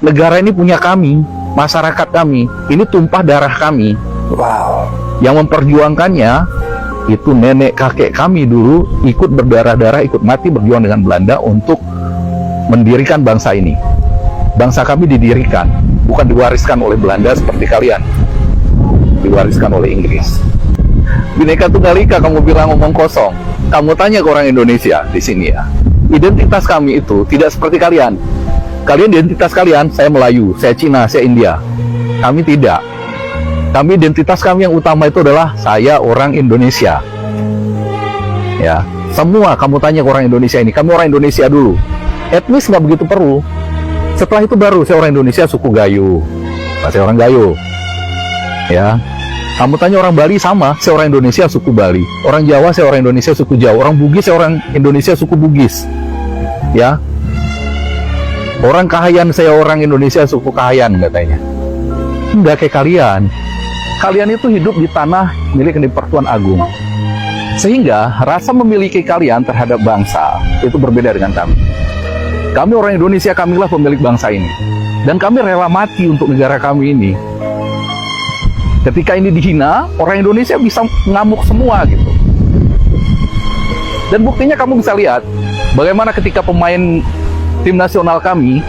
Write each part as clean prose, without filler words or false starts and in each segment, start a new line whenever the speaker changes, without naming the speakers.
negara ini punya kami, masyarakat kami, ini tumpah darah kami.
Wow.
Yang memperjuangkannya itu nenek kakek kami dulu ikut berdarah-darah, ikut mati berjuang dengan Belanda untuk mendirikan bangsa ini. Bangsa kami didirikan, bukan diwariskan oleh Belanda seperti kalian, diwariskan oleh Inggris. Bhinneka Tunggal Ika kamu bilang ngomong kosong. Kamu tanya ke orang Indonesia di sini ya. Identitas kami itu tidak seperti kalian. Kalian identitas kalian, saya Melayu, saya Cina, saya India. Kami tidak. Kami identitas kami yang utama itu adalah saya orang Indonesia. Ya, semua kamu tanya ke orang Indonesia ini, kami orang Indonesia dulu. Etnis nggak begitu perlu. Setelah itu baru saya orang Indonesia suku Gayo. Saya orang Gayo. Ya. Kamu tanya orang Bali sama, saya orang Indonesia suku Bali. Orang Jawa saya orang Indonesia suku Jawa. Orang Bugis saya orang Indonesia suku Bugis. Ya. Orang Kahayan saya orang Indonesia suku Kahayan katanya. Enggak kayak kalian. Kalian itu hidup di tanah milik Persatuan Agung. Sehingga rasa memiliki kalian terhadap bangsa itu berbeda dengan kami. Kami orang Indonesia, kamilah pemilik bangsa ini. Dan kami rela mati untuk negara kami ini. Ketika ini dihina, orang Indonesia bisa ngamuk semua gitu. Dan buktinya kamu bisa lihat bagaimana ketika pemain tim nasional kami,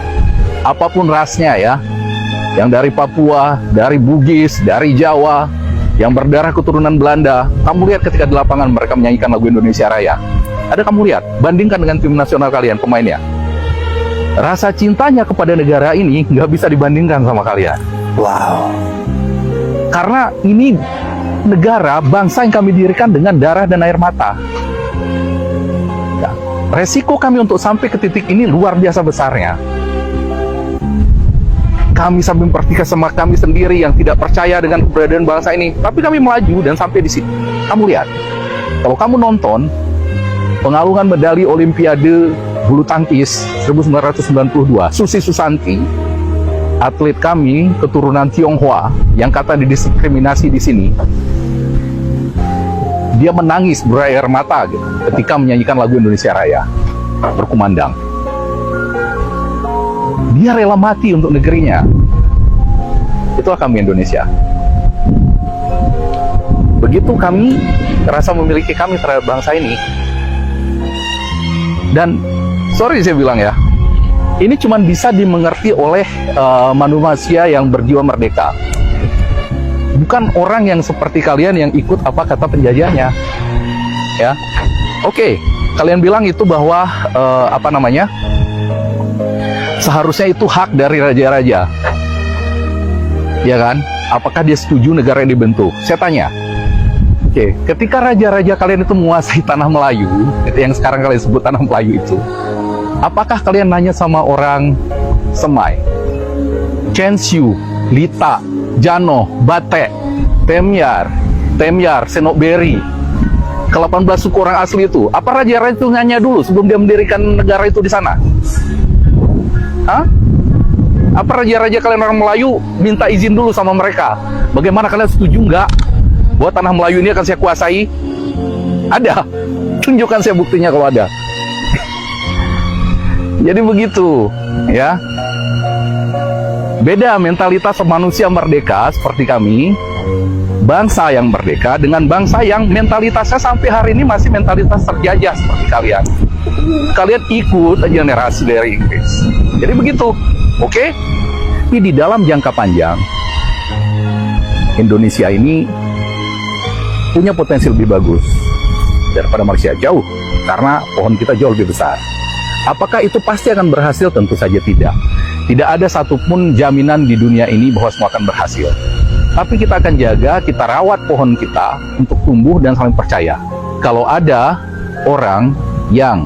apapun rasnya ya, yang dari Papua, dari Bugis, dari Jawa, yang berdarah keturunan Belanda, kamu lihat ketika di lapangan mereka menyanyikan lagu Indonesia Raya. Ada kamu lihat, bandingkan dengan tim nasional kalian, pemainnya. Rasa cintanya kepada negara ini nggak bisa dibandingkan sama kalian.
Wow.
Karena ini negara, bangsa yang kami dirikan dengan darah dan air mata. Ya. Resiko kami untuk sampai ke titik ini luar biasa besarnya. Kami sampai mempertikan sama kami sendiri yang tidak percaya dengan keberadaan bangsa ini. Tapi kami melaju dan sampai di sini. Kamu lihat, kalau kamu nonton pengalungan medali Olimpiade bulu tangkis 1992, Susi Susanti, atlet kami keturunan Tionghoa yang kata didiskriminasi di sini, dia menangis berair mata gitu, ketika menyanyikan lagu Indonesia Raya berkumandang. Dia rela mati untuk negerinya. Itulah kami Indonesia. Begitu kami rasa memiliki kami terhadap bangsa ini. Dan sorry saya bilang ya, ini cuma bisa dimengerti oleh manusia yang berjiwa merdeka. Bukan orang yang seperti kalian yang ikut apa kata penjajahnya. Ya, oke, kalian bilang itu bahwa seharusnya itu hak dari raja-raja. Ya kan? Apakah dia setuju negara yang dibentuk? Saya tanya. Oke, ketika raja-raja kalian itu menguasai tanah Melayu, itu yang sekarang kalian sebut tanah Melayu itu, apakah kalian nanya sama orang Semai, Censyu, Lita, Jano, Batek, Temyar, Senokberi, ke-18 suku orang asli itu? Apa raja-raja itu nanya dulu sebelum dia mendirikan negara itu di sana? Hah? Apa raja-raja kalian orang Melayu minta izin dulu sama mereka? Bagaimana kalian setuju nggak bahwa tanah Melayu ini akan saya kuasai? Ada. Tunjukkan saya buktinya kalau ada. Jadi begitu, ya. Beda mentalitas manusia merdeka seperti kami, bangsa yang merdeka dengan bangsa yang mentalitasnya sampai hari ini masih mentalitas terjajah seperti kalian. Kalian ikut aja generasi dari Inggris. Jadi begitu, oke? Tapi di dalam jangka panjang, Indonesia ini punya potensi lebih bagus daripada Malaysia jauh, karena pohon kita jauh lebih besar. Apakah itu pasti akan berhasil? Tentu saja tidak. Tidak ada satupun jaminan di dunia ini bahwa semua akan berhasil. Tapi kita akan jaga, kita rawat pohon kita untuk tumbuh dan saling percaya. Kalau ada orang yang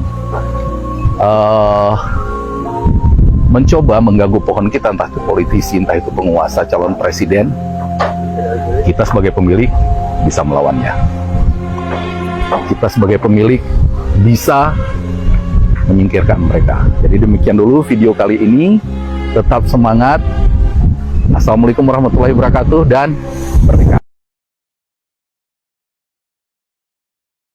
mencoba mengganggu pohon kita, entah itu politisi, entah itu penguasa, calon presiden, kita sebagai pemilik bisa melawannya. Kita sebagai pemilik bisa menyingkirkan mereka. Jadi demikian dulu video kali ini. Tetap semangat. Assalamualaikum warahmatullahi wabarakatuh dan merdeka.